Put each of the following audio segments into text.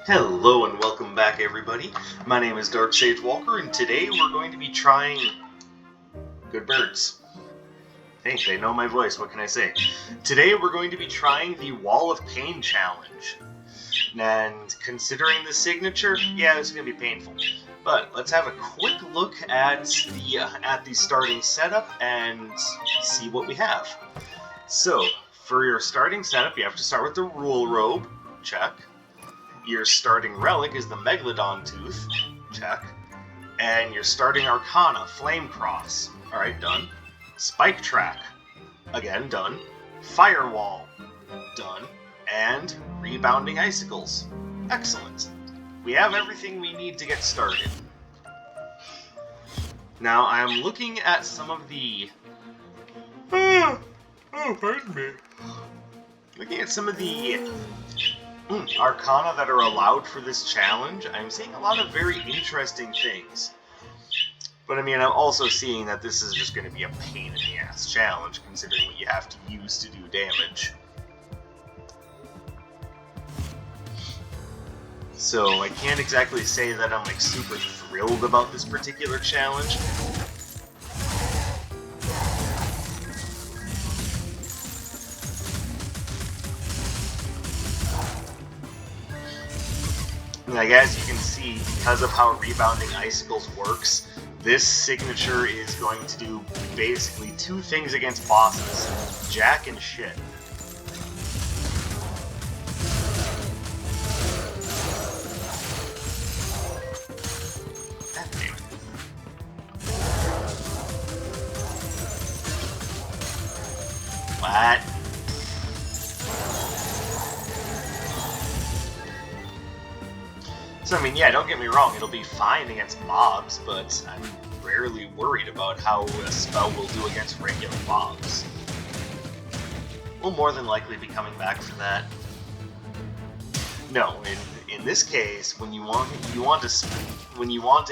Hello and welcome back, everybody. My name is Dark Sage Walker, and today we're going to be trying... Good birds. Hey, they know my voice, what can I say? Today we're going to be trying the Wall of Pain challenge. And considering the signature, yeah, it's going to be painful. But let's have a quick look at the starting setup and see what we have. So, for your starting setup, you have to start with the Rule Robe. Check. Your starting relic is the Megalodon Tooth. Check. And your starting arcana, Flame Cross. Alright, done. Spike Track. Again, done. Firewall. Done. And Rebounding Icicles. Excellent. We have everything we need to get started. Now, I'm looking at some of the... pardon me. Looking at some of the arcana that are allowed for this challenge. I'm seeing a lot of very interesting things. But I mean, I'm also seeing that this is just going to be a pain in the ass challenge, considering what you have to use to do damage. So I can't exactly say that I'm like super thrilled about this particular challenge. Like, as you can see, because of how Rebounding Icicles works, this signature is going to do basically two things against bosses: jack and shit. God damn it. What? So, I mean, yeah, don't get me wrong, it'll be fine against mobs, but I'm rarely worried about how a spell will do against regular mobs. We'll more than likely be coming back for that. No, in this case, when you want a signature, you want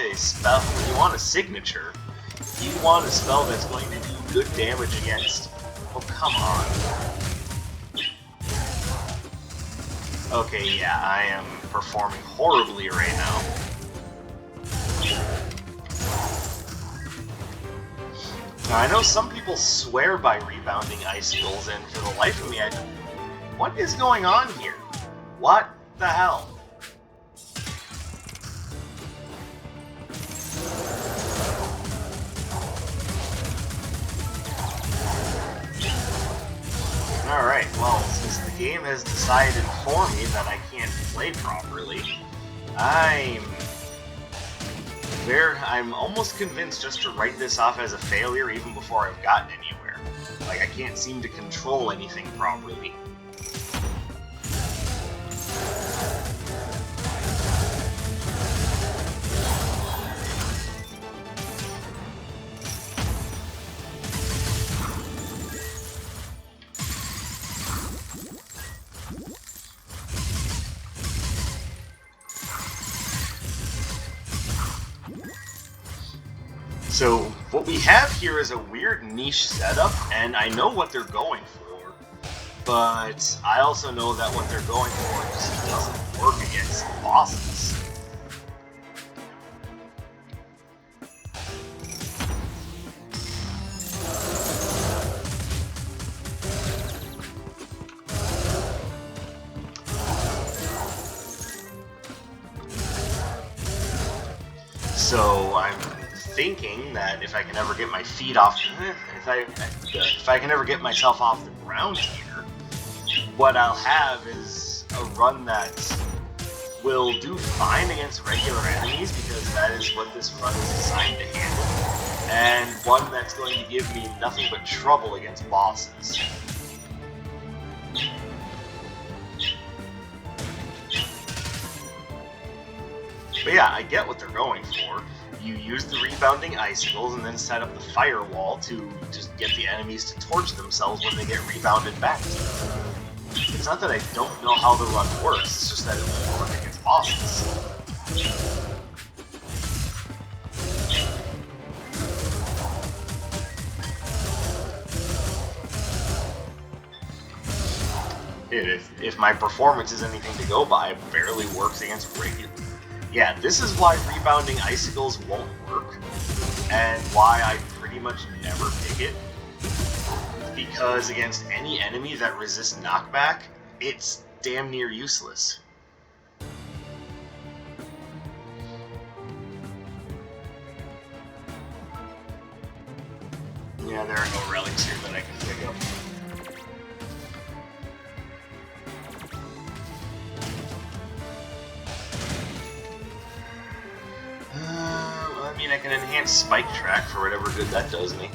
a spell that's going to do good damage against. Oh, come on. Okay, yeah, I am performing horribly right now. Now, I know some people swear by Rebounding Icicles, and for the life of me, what is going on here? What the hell? Alright, well, since the game has decided for me that I can't play properly, I'm almost convinced just to write this off as a failure even before I've gotten anywhere. Like, I can't seem to control anything properly. So, what we have here is a weird niche setup, and I know what they're going for, but I also know that what they're going for just doesn't work against bosses. So, I'm thinking that if I can ever get my feet off, if I can ever get myself off the ground here, what I'll have is a run that will do fine against regular enemies, because that is what this run is designed to handle, and one that's going to give me nothing but trouble against bosses. But yeah, I get what they're going for. You use the Rebounding Icicles and then set up the firewall to just get the enemies to torch themselves when they get rebounded back to you. It's not that I don't know how the run works, it's just that it won't work against bosses. If my performance is anything to go by, it barely works against regular. Yeah, this is why Rebounding Icicles won't work, and why I pretty much never pick it. Because against any enemy that resists knockback, it's damn near useless. Yeah, there are no relics here that I can pick up. I mean, I can enhance Spike Track for whatever good that does me.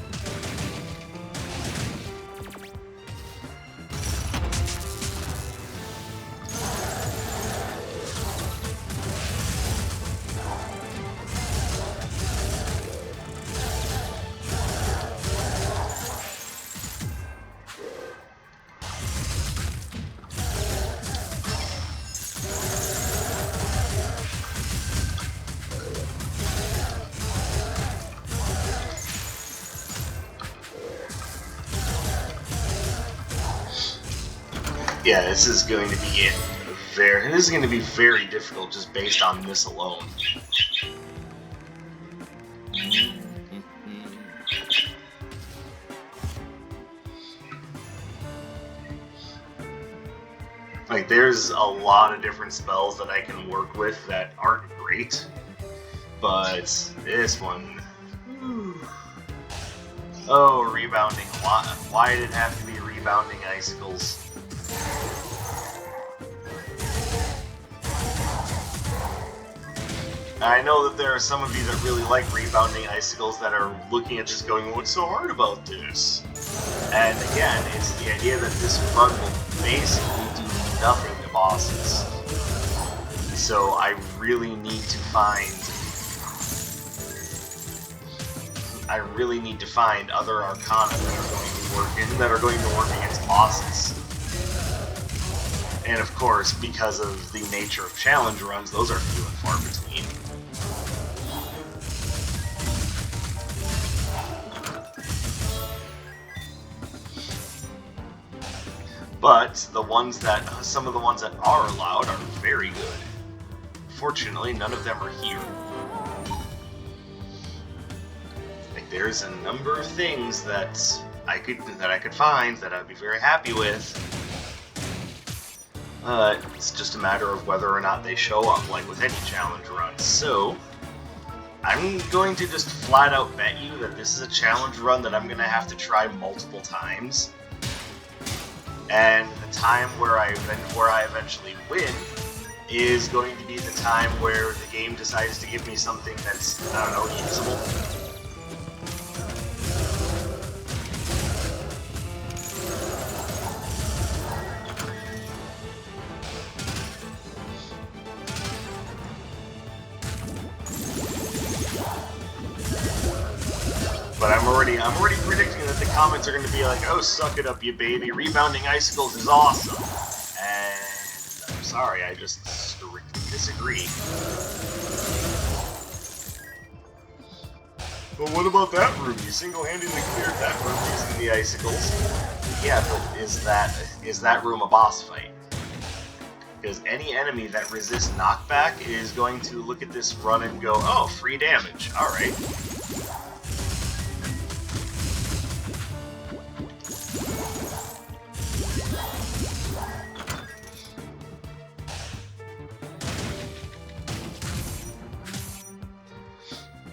Yeah, this is going to be very difficult just based on this alone. Like, there's a lot of different spells that I can work with that aren't great, but this one... Oh, Rebounding. Why did it have to be Rebounding Icicles? I know that there are some of you that really like Rebounding Icicles that are looking at this going, what's so hard about this? And again, it's the idea that this run will basically do nothing to bosses. So I really need to find other arcana that are going to work against bosses. And of course, because of the nature of challenge runs, those are few and far between. But some of the ones that are allowed are very good. Fortunately, none of them are here. Like, there's a number of things that I could find that I'd be very happy with. It's just a matter of whether or not they show up, like with any challenge run. So, I'm going to just flat out bet you that this is a challenge run that I'm going to have to try multiple times. And the time where I eventually win is going to be the time where the game decides to give me something that's, I don't know, usable. But I'm already predicting that the comments are going to be like, oh, suck it up, you baby, Rebounding Icicles is awesome. And I'm sorry, I just strictly disagree. But what about that room? You single-handedly cleared that room using the icicles. Yeah, but is that room a boss fight? Because any enemy that resists knockback is going to look at this run and go, oh, free damage, alright.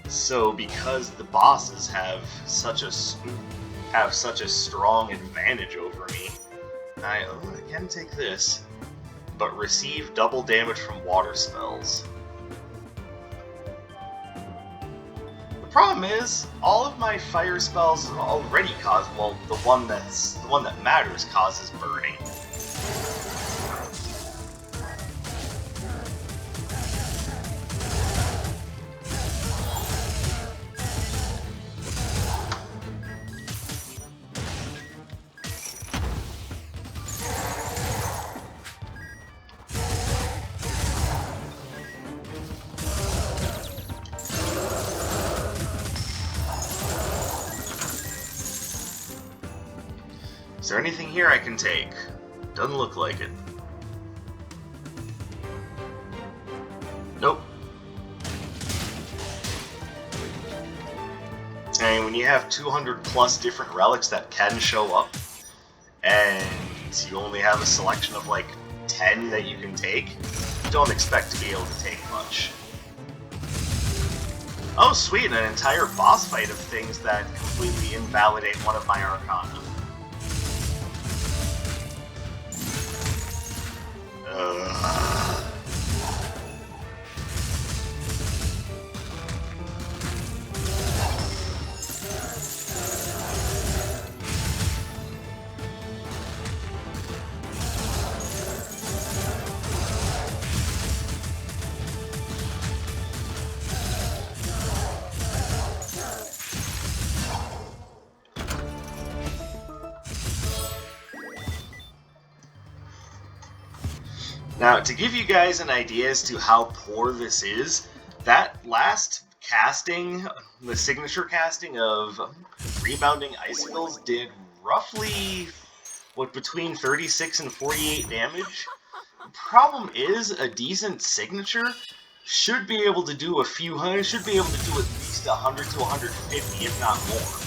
So, because the bosses have such a strong advantage over me, I can take this, but receive double damage from water spells. The problem is, all of my fire spells already cause, well, the one that matters causes burning. Is there anything here I can take? Doesn't look like it. Nope. And when you have 200 plus different relics that can show up, and you only have a selection of like 10 that you can take, don't expect to be able to take much. Oh sweet, an entire boss fight of things that completely invalidate one of my arcana. Now, to give you guys an idea as to how poor this is, that last casting, the signature casting of Rebounding Icicles, did roughly, what, between 36 and 48 damage? The problem is, a decent signature should be able to do a few hundred, should be able to do at least 100 to 150, if not more.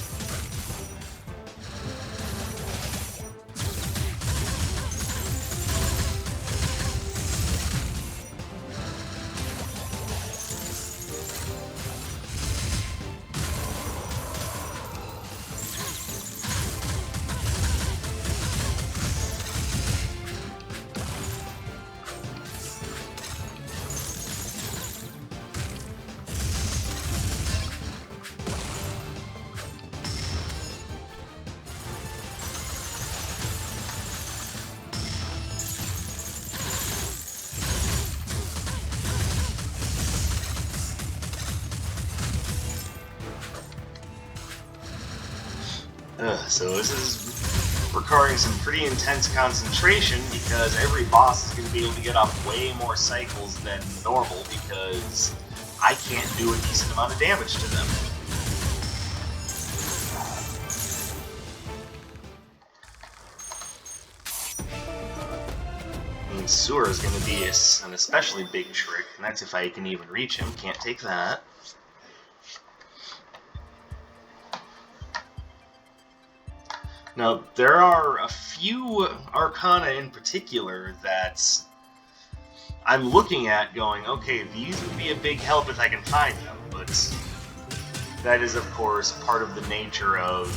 So this is requiring some pretty intense concentration because every boss is going to be able to get off way more cycles than normal because I can't do a decent amount of damage to them. And Sewer is going to be an especially big trick, and that's if I can even reach him. Can't take that. Now, there are a few arcana in particular that I'm looking at going, okay, these would be a big help if I can find them, but that is, of course, part of the nature of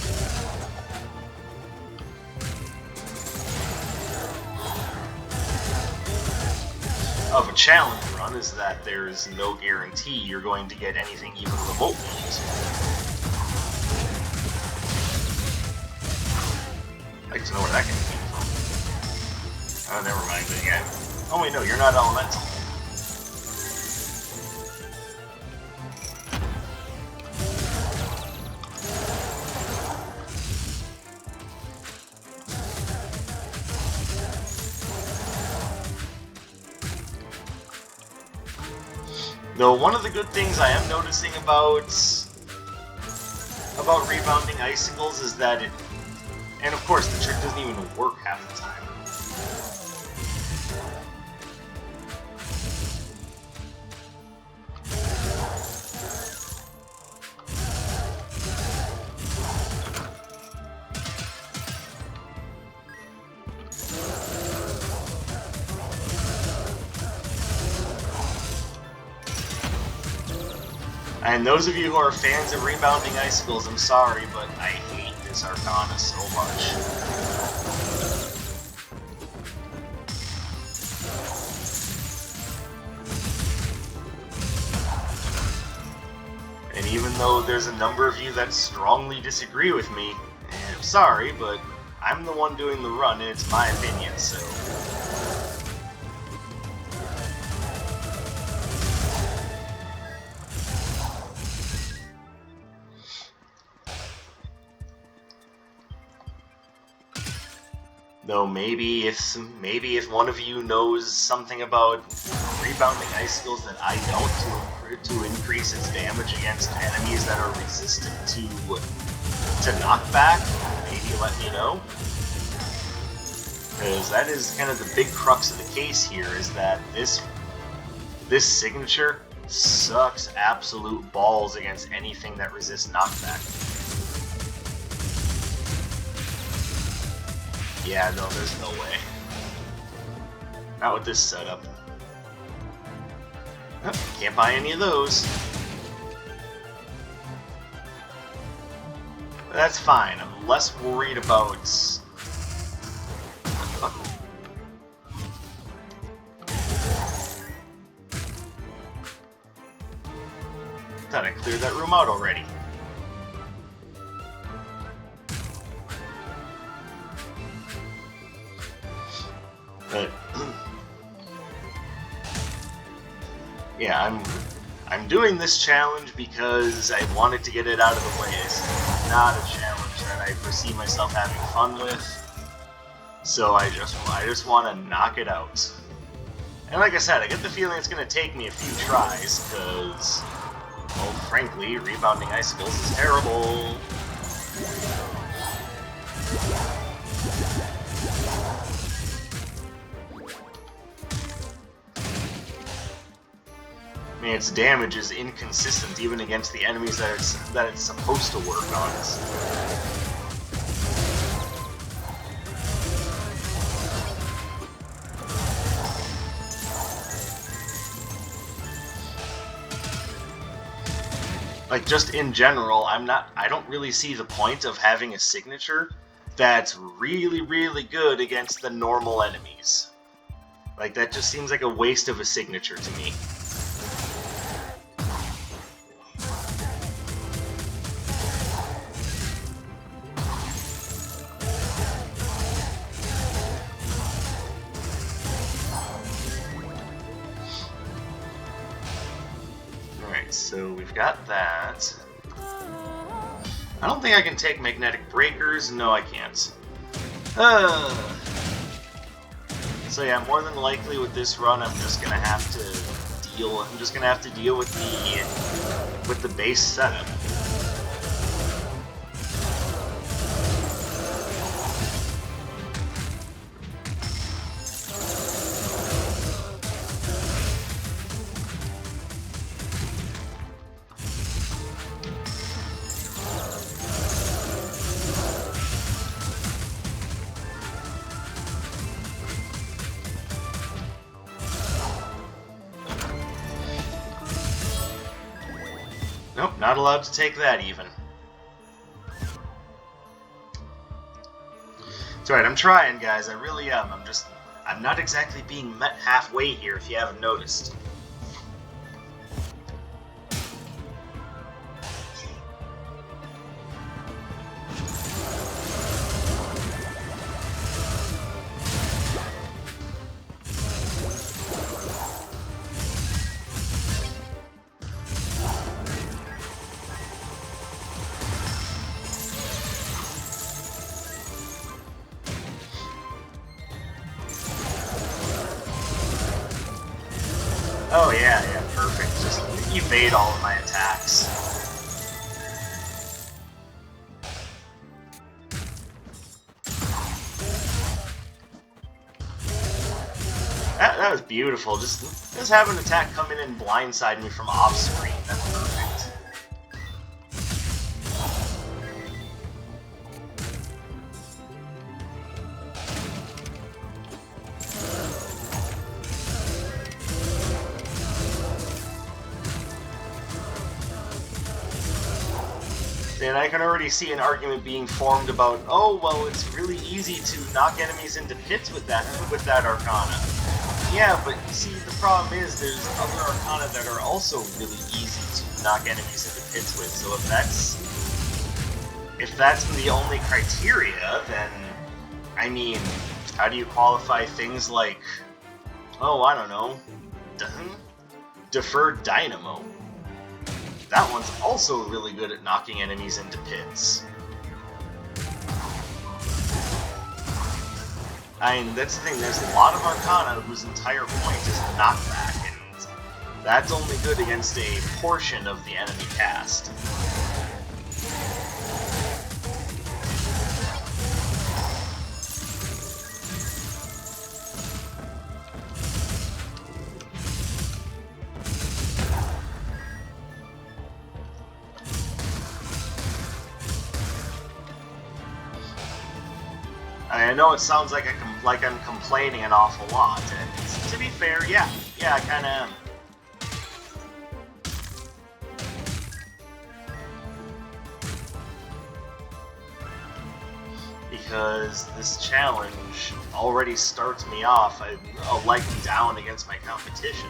a challenge run, is that there's no guarantee you're going to get anything even remotely useful. I'd like to know where that came from. Oh, never mind. Yeah. Oh wait, no, you're not elemental. Though one of the good things I am noticing about Rebounding Icicles is that it, and of course the trick doesn't even work half the time. And those of you who are fans of Rebounding Icicles, I'm sorry, but I hate this arcana so much. And even though there's a number of you that strongly disagree with me, I'm sorry, but I'm the one doing the run, and it's my opinion, so... Though maybe if one of you knows something about Rebounding Icicles that I don't, to increase its damage against enemies that are resistant to knockback, maybe let me know. Because that is kind of the big crux of the case here, is that this signature sucks absolute balls against anything that resists knockback. Yeah, no, there's no way. Not with this setup. Can't buy any of those. But that's fine. I'm less worried about... Thought I cleared that room out already. But yeah, I'm doing this challenge because I wanted to get it out of the way. It's not a challenge that I foresee myself having fun with. So I just want to knock it out. And like I said, I get the feeling it's going to take me a few tries, because, well, frankly, Rebounding Icicles is terrible. I mean, its damage is inconsistent even against the enemies that it's supposed to work on. Like, just in general, I don't really see the point of having a signature that's really, really good against the normal enemies. Like, that just seems like a waste of a signature to me. So we've got that. I don't think I can take magnetic breakers. No, I can't. So yeah, more than likely with this run, I'm just gonna have to deal with the base setup. Nope, not allowed to take that even. It's alright, I'm trying, guys. I really am. I'm not exactly being met halfway here, if you haven't noticed. Oh yeah, perfect. Just evade all of my attacks. That was beautiful. Just have an attack come in and blindside me from off screen. That's perfect. And I can already see an argument being formed about, oh, well, it's really easy to knock enemies into pits with that arcana. Yeah, but you see, the problem is there's other arcana that are also really easy to knock enemies into pits with. So if that's the only criteria, then, I mean, how do you qualify things like, oh, I don't know, Deferred Dynamo? That one's also really good at knocking enemies into pits. I mean, that's the thing, there's a lot of arcana whose entire point is knockback, and that's only good against a portion of the enemy cast. I know it sounds like I'm complaining an awful lot, and to be fair, yeah, I kind of am. Because this challenge already starts me off a leg down against my competition,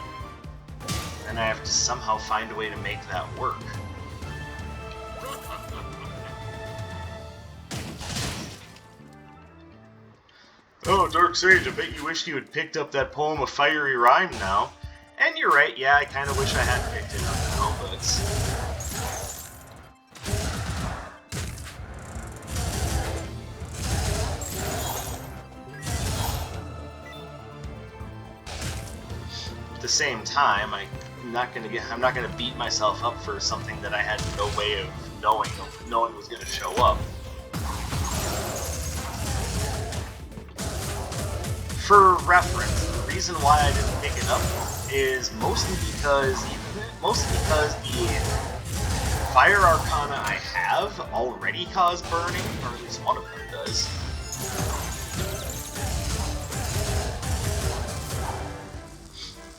and I have to somehow find a way to make that work. Oh, Dark Sage, I bet you wished you had picked up that poem of fiery rhyme now. And you're right, yeah, I kind of wish I had picked it up now, but... At the same time, I'm not gonna beat myself up for something that I had no way of knowing was gonna show up. For reference, the reason why I didn't pick it up is mostly because the fire arcana I have already cause burning, or at least one of them does.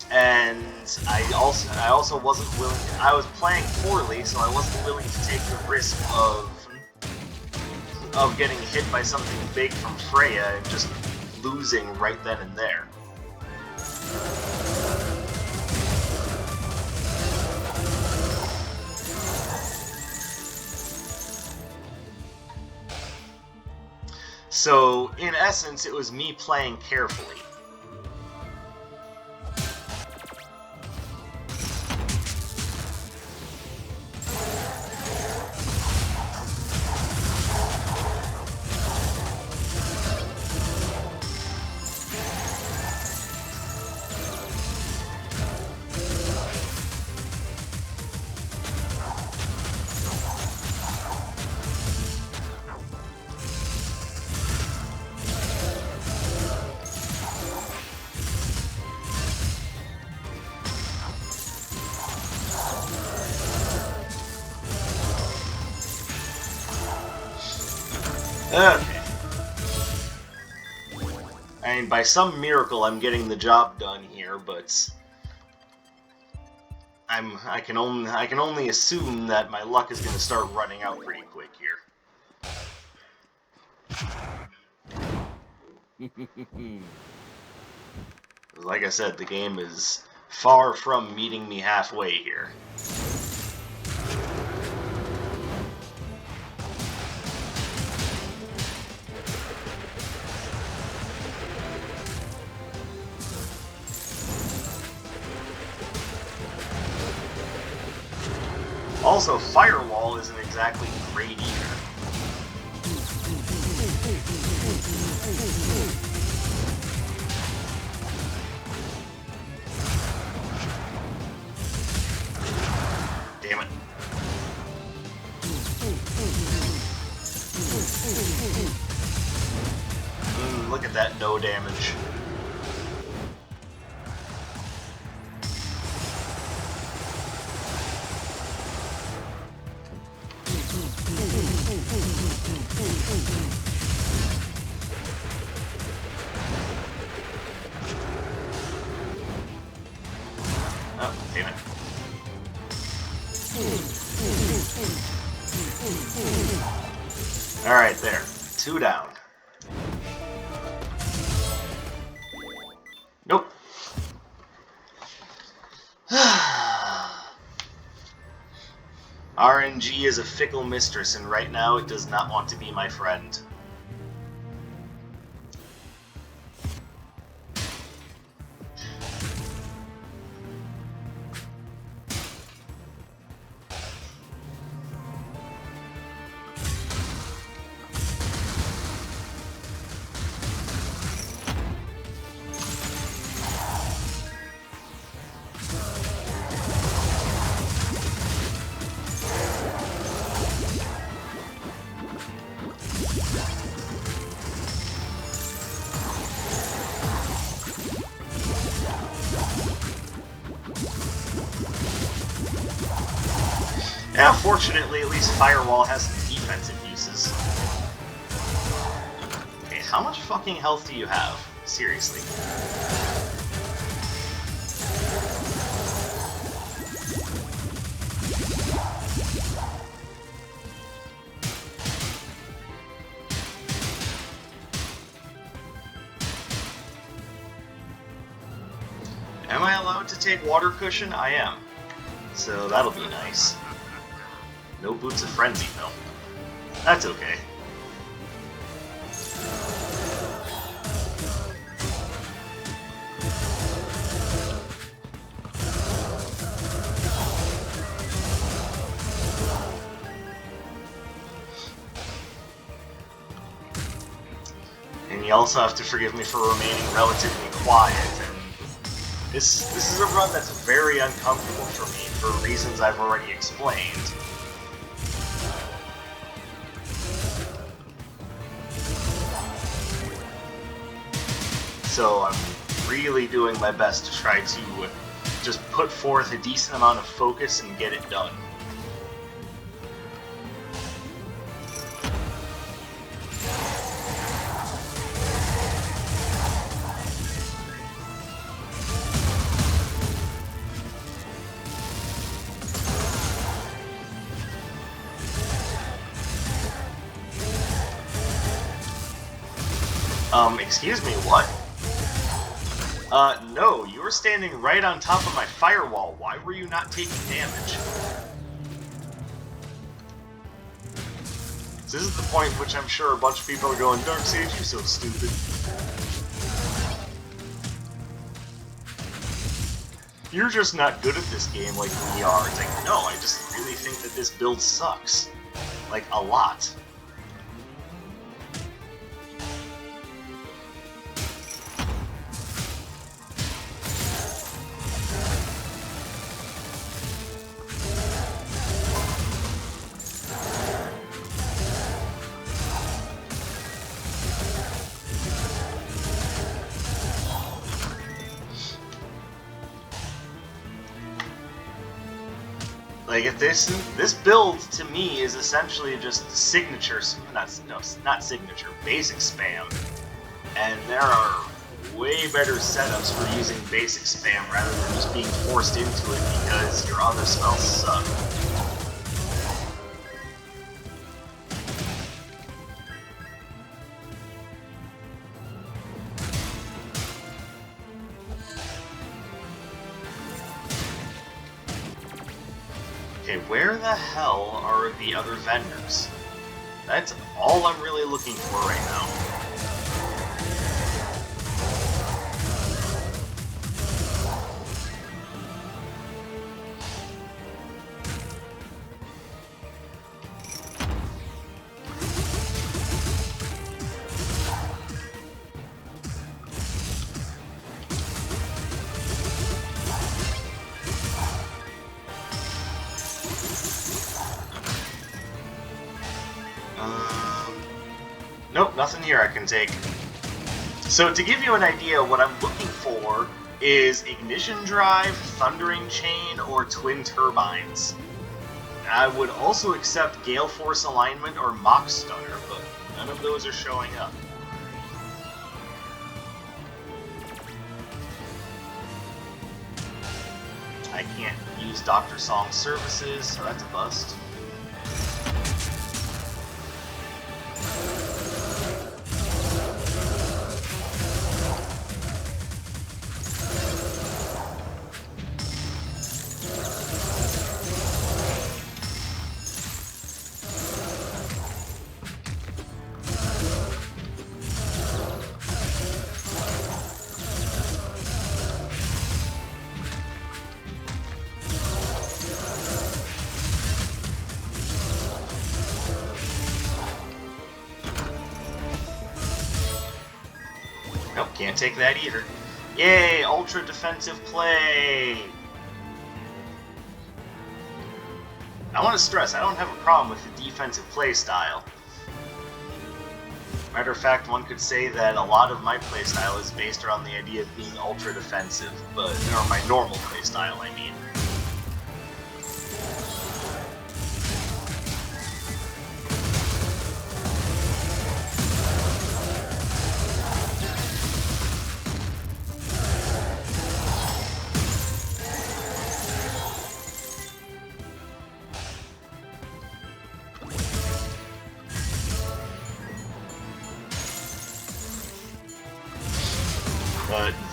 And I also wasn't willing. I was playing poorly, so I wasn't willing to take the risk of getting hit by something big from Freya and just losing right then and there. So, in essence, it was me playing carefully. Okay. I mean, by some miracle, I'm getting the job done here, but I can only assume that my luck is going to start running out pretty quick here. Like I said, the game is far from meeting me halfway here. Also, Firewall isn't exactly great either. Damn it. Look at that no damage. Oh, damn it. Alright, there. 2 down. Nope. RNG is a fickle mistress, and right now it does not want to be my friend. Yeah, fortunately, at least Firewall has some defensive uses. Okay, how much fucking health do you have? Seriously. Am I allowed to take water cushion? I am. So that'll be nice. No Boots of Frenzy, though. That's okay. And you also have to forgive me for remaining relatively quiet. This is a run that's very uncomfortable for me, for reasons I've already explained. So I'm really doing my best to try to just put forth a decent amount of focus and get it done. Excuse me, what? No, you were standing right on top of my firewall. Why were you not taking damage? This is the point at which I'm sure a bunch of people are going, Darkseid, you're so stupid. You're just not good at this game like we are. It's like, no, I just really think that this build sucks. Like, a lot. Like, if this build to me is essentially just signature, not signature, basic spam, and there are way better setups for using basic spam rather than just being forced into it because your other spells suck. Okay, where the hell are the other vendors? That's all I'm really looking for right now. Nope, nothing here I can take. So to give you an idea, what I'm looking for is Ignition Drive, Thundering Chain, or Twin Turbines. I would also accept Gale Force Alignment or Mach Stunner, but none of those are showing up. I can't use Dr. Song's services, so that's a bust. Nope, can't take that either. Yay, ultra defensive play! I want to stress, I don't have a problem with the defensive play style. Matter of fact, one could say that a lot of my playstyle is based around the idea of being ultra defensive, but or my normal playstyle, I mean.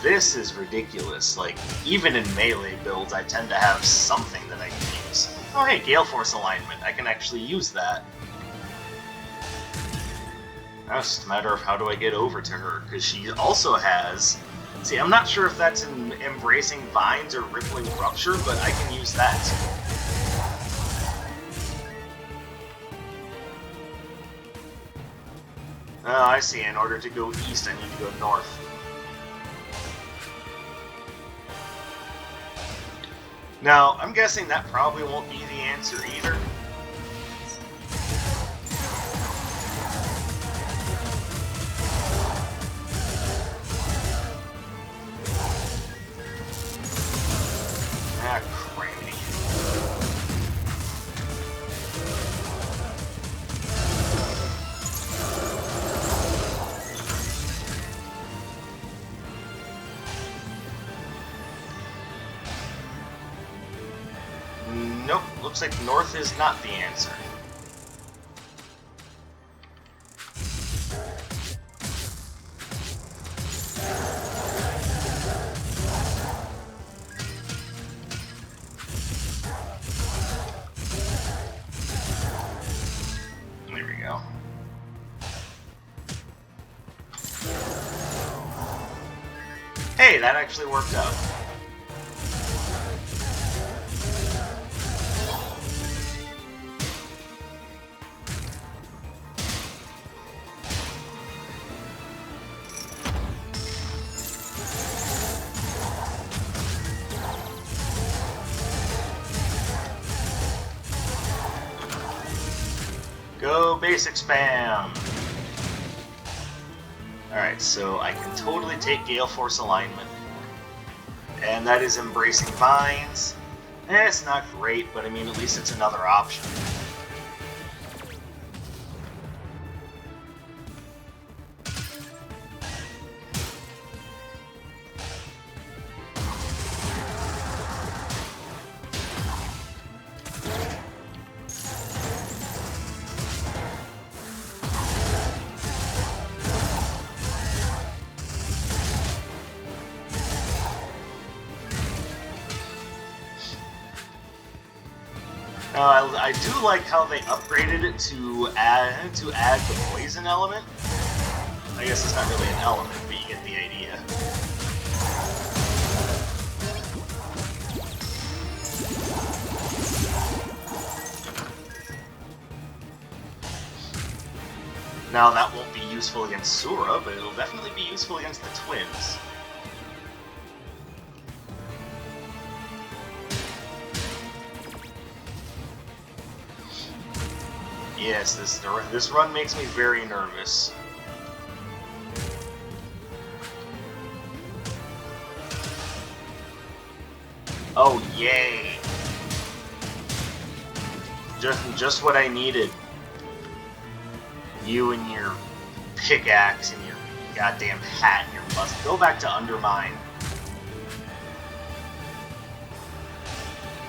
this is ridiculous. Like, even in melee builds, I tend to have something that I can use. Oh hey, Gale Force alignment. I can actually use that. Now it's just a matter of how do I get over to her, because she also has... See, I'm not sure if that's in Embracing Vines or Rippling Rupture, but I can use that too. Oh, I see. In order to go east, I need to go north. Now, I'm guessing that probably won't be the answer either. Ah, crazy. Nope, looks like north is not the answer. There we go. Hey, that actually worked out. Go basic spam! Alright, so I can totally take Gale Force alignment. And that is Embracing Vines. It's not great, but I mean, at least it's another option. I do like how they upgraded it to add the poison element. I guess it's not really an element, but you get the idea. Now that won't be useful against Sura, but it'll definitely be useful against the twins. Yes, this run makes me very nervous. Oh, yay! Just what I needed. You and your pickaxe and your goddamn hat and your musk. Go back to Undermine.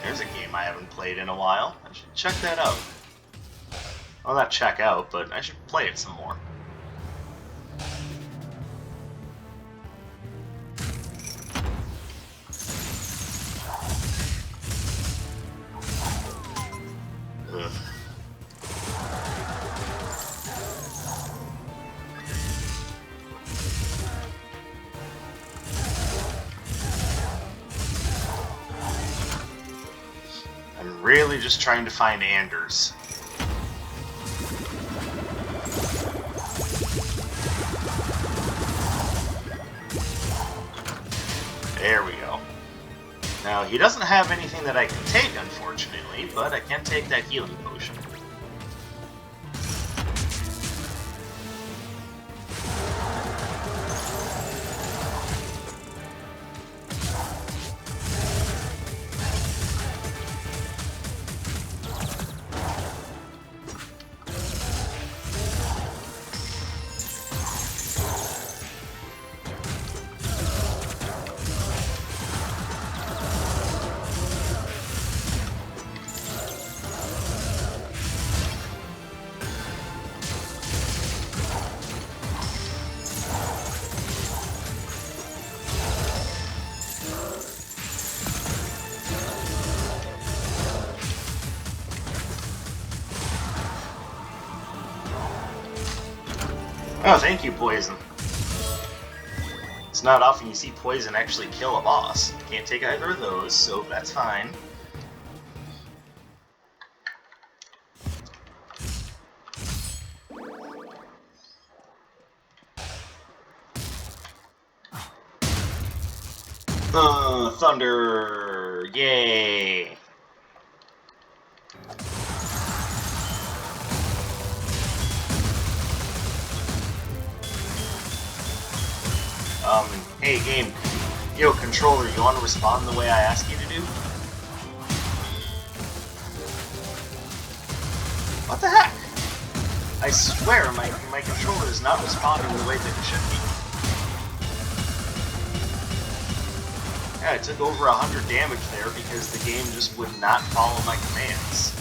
There's a game I haven't played in a while. I should check that out. Well, not check out, but I should play it some more. Ugh. I'm really just trying to find Anders. There we go. Now, he doesn't have anything that I can take, unfortunately, but I can take that healing potion. Oh, thank you, poison. It's not often you see poison actually kill a boss. Can't take either of those, so that's fine. Thunder! Yay! Hey game, yo controller, you want to respond the way I ask you to do? What the heck? I swear my controller is not responding the way that it should be. Yeah, I took over 100 damage there because the game just would not follow my commands.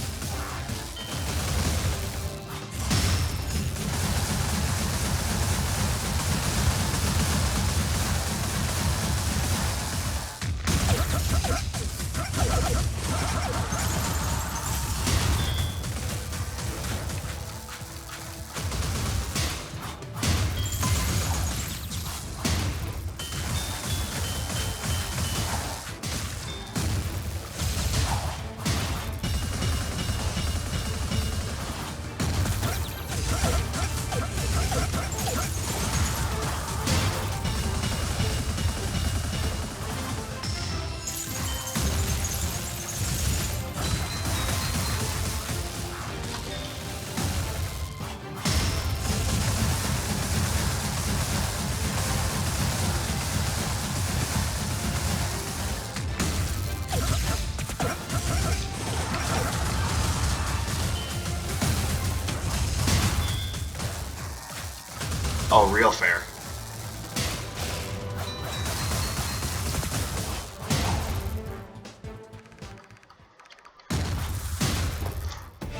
Oh, real fair.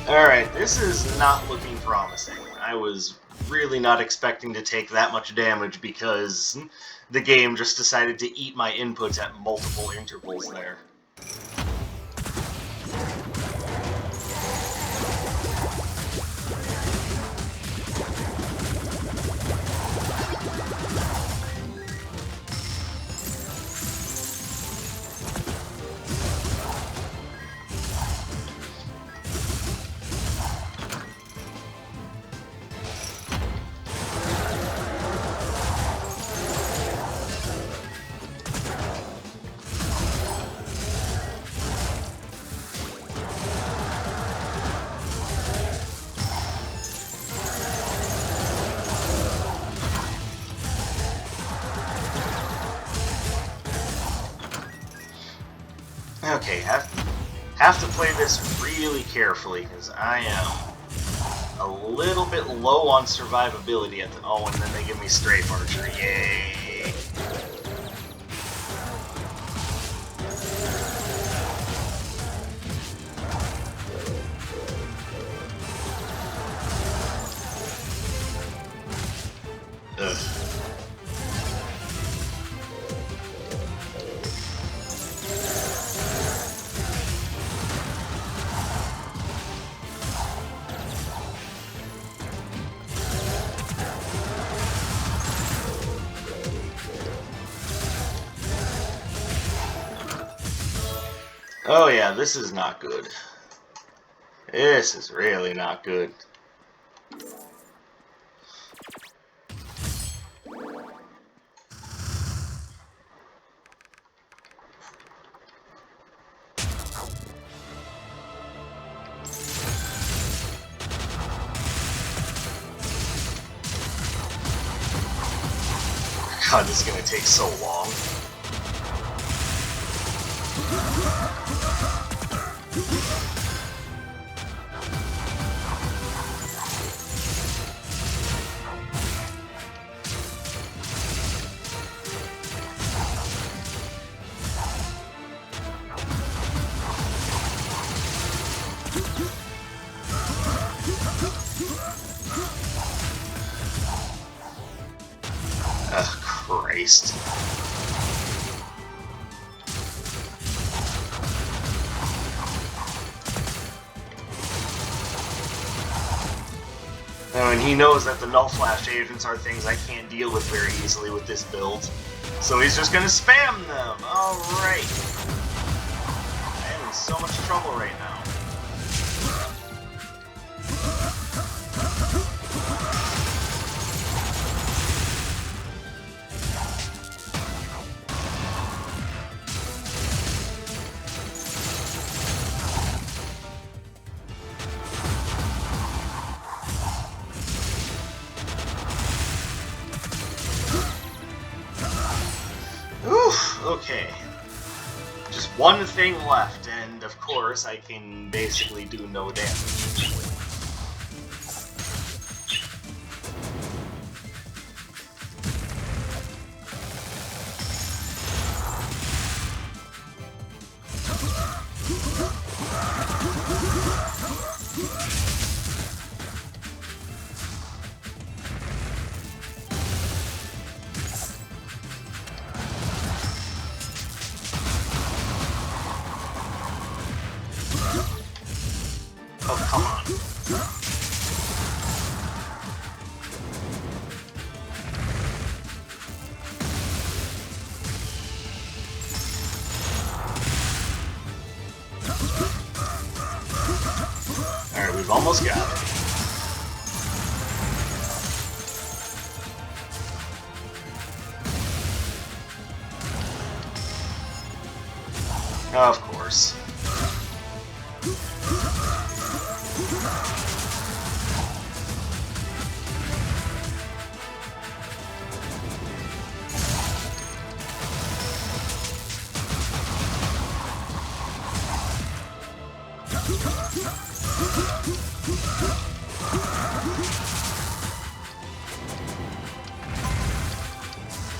Alright, this is not looking promising. I was really not expecting to take that much damage because the game just decided to eat my inputs at multiple intervals there. Okay, have to play this really carefully, because I am a little bit low on survivability at the... Oh, and then they give me strafe archery. Yay! Ugh. Oh yeah, this is not good. This is really not good. God, this is gonna take so long. Ugh, Christ. And he knows that the Null Flash agents are things I can't deal with very easily with this build. So he's just gonna spam them! Alright. I am in so much trouble right now. Oof, okay. Just one thing left, and of course I can basically do no damage. Oh, come on. Alright, we've almost got it. Of course.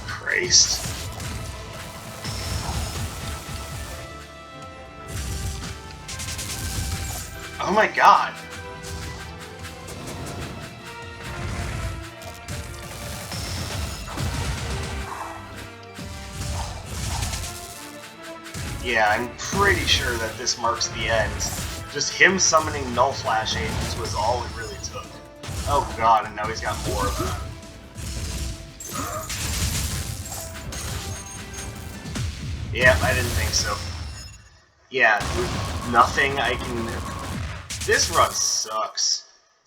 Christ. Oh my god. Yeah, I'm pretty sure that this marks the end. Just him summoning Null Flash agents was all it really took. Oh god, and now he's got more of them. Yeah, I didn't think so. Yeah, nothing I can... This run sucks.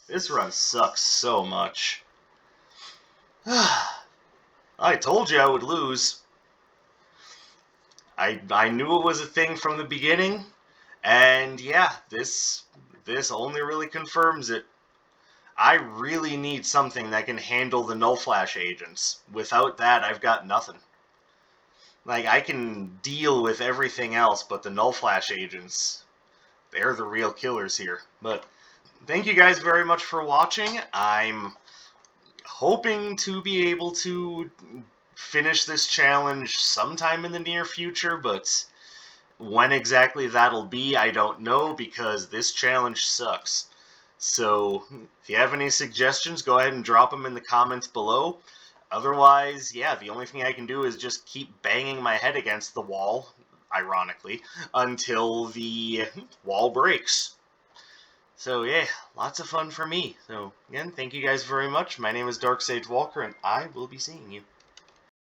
This run sucks so much. I told you I would lose. I knew it was a thing from the beginning, and yeah, this only really confirms it. I really need something that can handle the Null Flash agents. Without that, I've got nothing. Like, I can deal with everything else, but the Null Flash agents, they're the real killers here. But thank you guys very much for watching. I'm hoping to be able to finish this challenge sometime in the near future, but when exactly that'll be, I don't know, because this challenge sucks. So, if you have any suggestions, go ahead and drop them in the comments below. Otherwise, yeah, the only thing I can do is just keep banging my head against the wall, ironically, until the wall breaks. So yeah, lots of fun for me. So again, thank you guys very much. My name is Dark Sage Walker, and I will be seeing you.